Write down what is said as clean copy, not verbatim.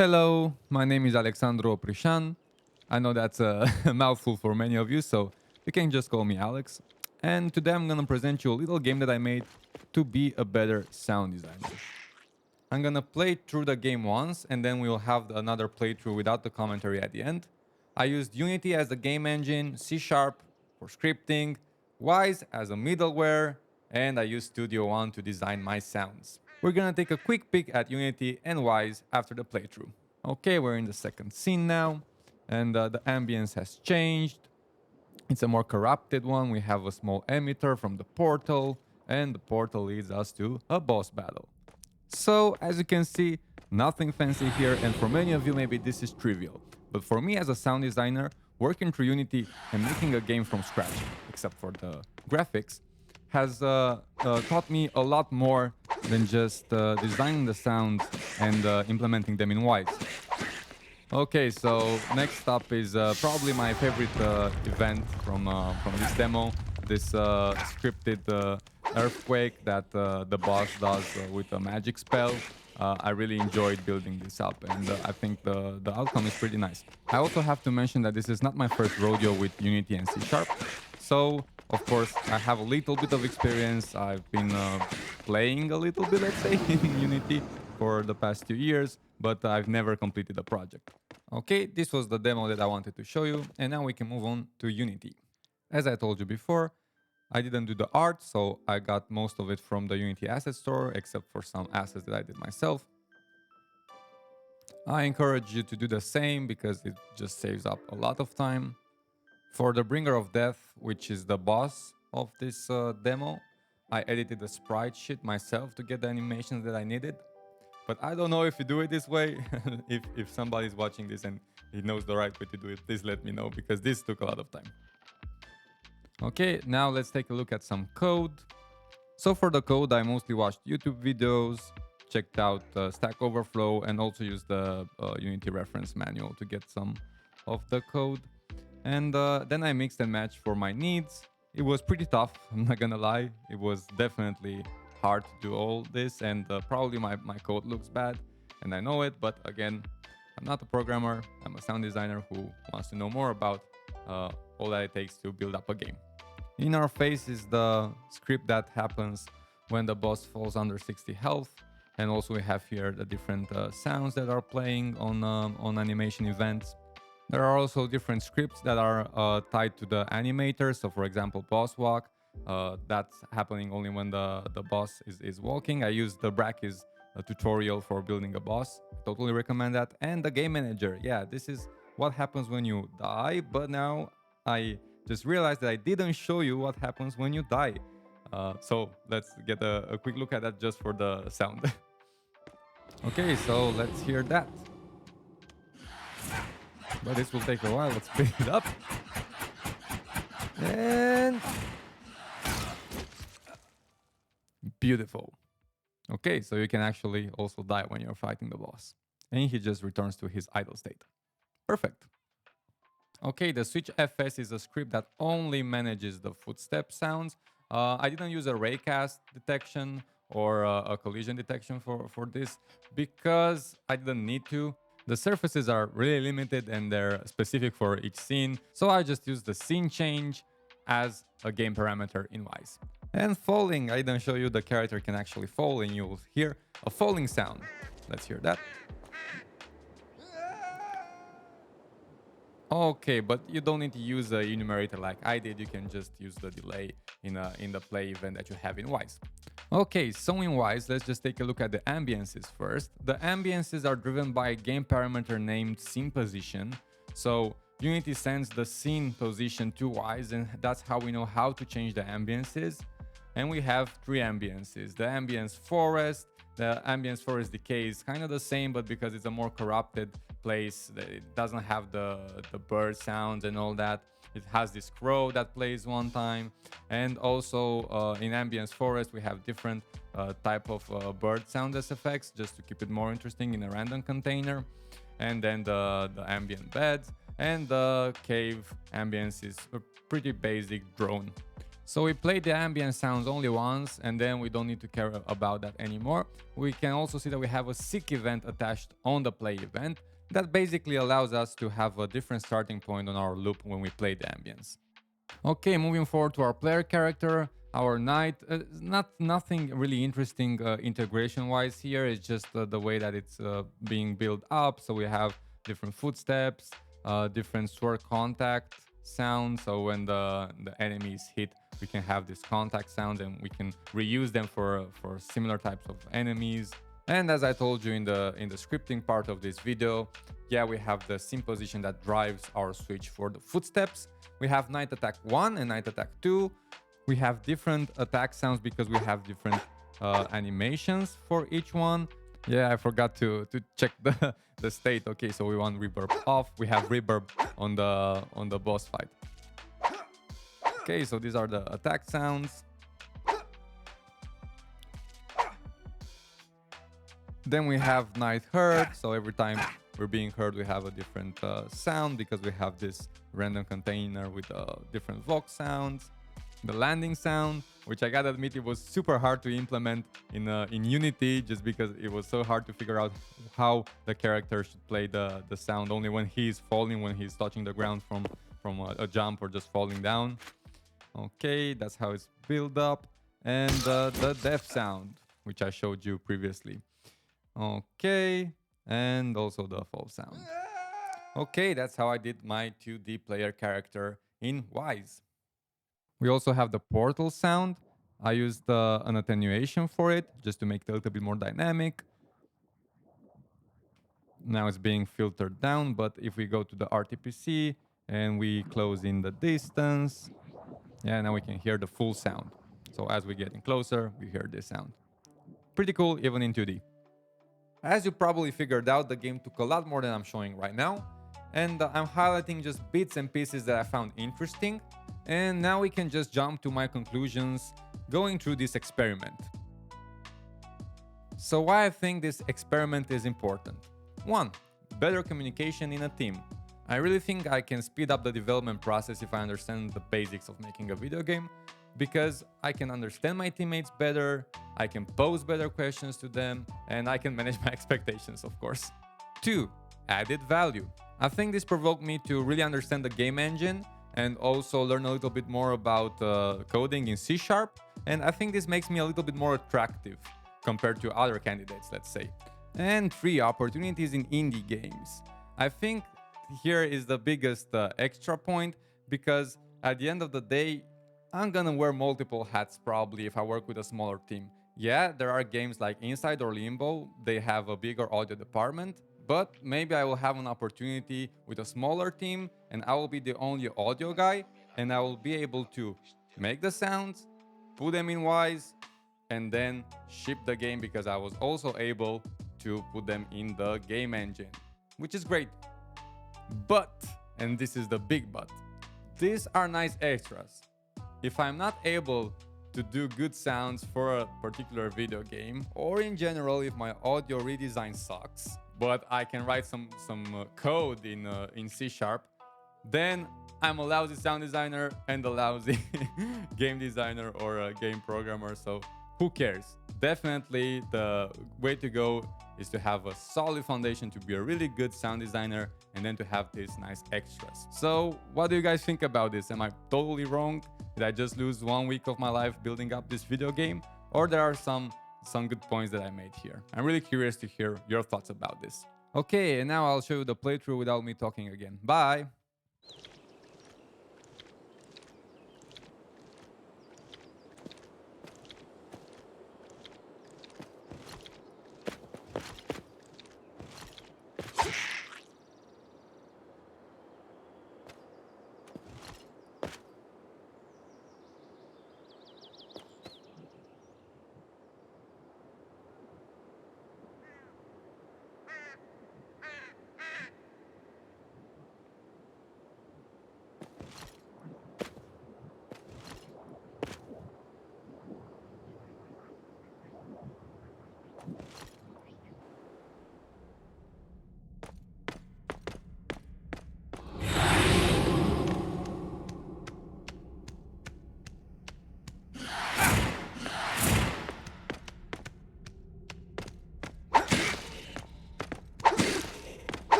Hello, my name is Alexandru Oprișan. I know that's a mouthful for many of you, so you can just call me Alex. And today I'm gonna present you a little game that I made to be a better sound designer. I'm gonna play through the game once, and then we'll have another playthrough without the commentary at the end. I used Unity as the game engine, C# for scripting, Wise as a middleware, and I used Studio One to design my sounds. We're gonna take a quick peek at Unity and Wise after the playthrough. Okay, we're in the second scene now, and the ambience has changed. It's a more corrupted one. We have a small emitter from the portal, and the portal leads us to a boss battle. So, as you can see, nothing fancy here, and for many of you, maybe this is trivial. But for me, as a sound designer, working through Unity and making a game from scratch, except for the graphics, has taught me a lot more than just designing the sounds and implementing them in Wise. Okay, so next up is probably my favorite event from this demo. This scripted earthquake that the boss does with a magic spell. I really enjoyed building this up, and I think the outcome is pretty nice. I also have to mention that this is not my first rodeo with Unity and C#. So, of course, I have a little bit of experience. I've been playing a little bit, let's say, in Unity for the past 2 years, but I've never completed a project. Okay, this was the demo that I wanted to show you, and now we can move on to Unity. As I told you before, I didn't do the art, so I got most of it from the Unity asset store, except for some assets that I did myself. I encourage you to do the same because it just saves up a lot of time. For the Bringer of Death, which is the boss of this demo, I edited the sprite sheet myself to get the animations that I needed. But I don't know if you do it this way. if somebody's watching this and he knows the right way to do it, please let me know, because this took a lot of time. Okay, now let's take a look at some code. So for the code, I mostly watched YouTube videos, checked out Stack Overflow, and also used the Unity reference manual to get some of the code. And then I mixed and matched for my needs. It was pretty tough, I'm not gonna lie. It was definitely hard to do all this, and probably my code looks bad, and I know it, but again, I'm not a programmer. I'm a sound designer who wants to know more about all that it takes to build up a game. In our face is the script that happens when the boss falls under 60 health, and also we have here the different sounds that are playing on animation events. There are also different scripts that are tied to the animator. So for example, boss walk, that's happening only when the boss is walking. I use the Brackeys tutorial for building a boss. Totally recommend that. And the game manager. Yeah, this is what happens when you die. But now I just realized that I didn't show you what happens when you die. So let's get a quick look at that just for the sound. Okay, so let's hear that. But this will take a while. Let's speed it up. And beautiful. Okay, so you can actually also die when you're fighting the boss. And he just returns to his idle state. Perfect. Okay, the switch FS is a script that only manages the footstep sounds. I didn't use a raycast detection or a collision detection for this because I didn't need to. The surfaces are really limited and they're specific for each scene, so I just used the scene change as a game parameter in Wise. And falling, I didn't show you the character can actually fall, and you'll hear a falling sound. Let's hear that. Okay, but you don't need to use a enumerator like I did. You can just use the delay in the play event that you have in Wise. Okay, so in Wise, let's just take a look at the ambiances first. The ambiances are driven by a game parameter named scene position. So Unity sends the scene position to Wise, and that's how we know how to change the ambiances. And we have three ambiances. The ambience forest. The ambience forest decay is kind of the same, but because it's a more corrupted place, it doesn't have the bird sounds and all that. It has this crow that plays one time. And also in ambience forest, we have different type of bird sound effects just to keep it more interesting in a random container. And then the ambient beds, and the cave ambience is a pretty basic drone. So we played the ambient sounds only once, and then we don't need to care about that anymore. We can also see that we have a seek event attached on the play event that basically allows us to have a different starting point on our loop when we play the ambience. Okay, moving forward to our player character, our knight. Nothing really interesting integration-wise here. It's just the way that it's being built up. So we have different footsteps, different sword contact sounds. So when the enemy is hit, we can have this contact sound, and we can reuse them for similar types of enemies. And as I told you in the scripting part of this video, yeah, we have the sim position that drives our switch for the footsteps. We have Knight Attack 1 and Knight Attack 2. We have different attack sounds because we have different animations for each one. Yeah, I forgot to check the state. Okay, so we want reverb off. We have reverb on the boss fight. Okay, so these are the attack sounds. Then we have Knight Heard. So every time we're being heard, we have a different sound because we have this random container with different vox sounds. The landing sound, which I gotta admit, it was super hard to implement in Unity, just because it was so hard to figure out how the character should play the sound only when he's falling, when he's touching the ground from a jump or just falling down. Okay, that's how it's built up. And the death sound, which I showed you previously. Okay, and also the fall sound. Okay, that's how I did my 2D player character in Wise. We also have the portal sound. I used an attenuation for it, just to make it a little bit more dynamic. Now it's being filtered down, but if we go to the RTPC and we close in the distance, yeah, now we can hear the full sound. So as we're getting closer, we hear this sound. Pretty cool, even in 2D. As you probably figured out, the game took a lot more than I'm showing right now, and I'm highlighting just bits and pieces that I found interesting, and now we can just jump to my conclusions going through this experiment. So why I think this experiment is important? 1. Better communication in a team. I really think I can speed up the development process if I understand the basics of making a video game, because I can understand my teammates better, I can pose better questions to them, and I can manage my expectations, of course. 2. Added value. I think this provoked me to really understand the game engine and also learn a little bit more about coding in C#, and I think this makes me a little bit more attractive compared to other candidates, let's say. And 3. Opportunities in indie games. I think here is the biggest extra point, because at the end of the day, I'm gonna wear multiple hats probably if I work with a smaller team. Yeah, there are games like Inside or Limbo, they have a bigger audio department, but maybe I will have an opportunity with a smaller team and I will be the only audio guy, and I will be able to make the sounds, put them in Wise, and then ship the game, because I was also able to put them in the game engine, which is great. But, and this is the big but, these are nice extras. If I'm not able to do good sounds for a particular video game, or in general if my audio redesign sucks, but I can write some code in C#, then I'm a lousy sound designer and a lousy game designer or a game programmer, so who cares? Definitely the way to go is to have a solid foundation to be a really good sound designer, and then to have these nice extras. So what do you guys think about this? Am I totally wrong? Did I just lose 1 week of my life building up this video game? Or there are some good points that I made here? I'm really curious to hear your thoughts about this. Okay, and now I'll show you the playthrough without me talking again. Bye!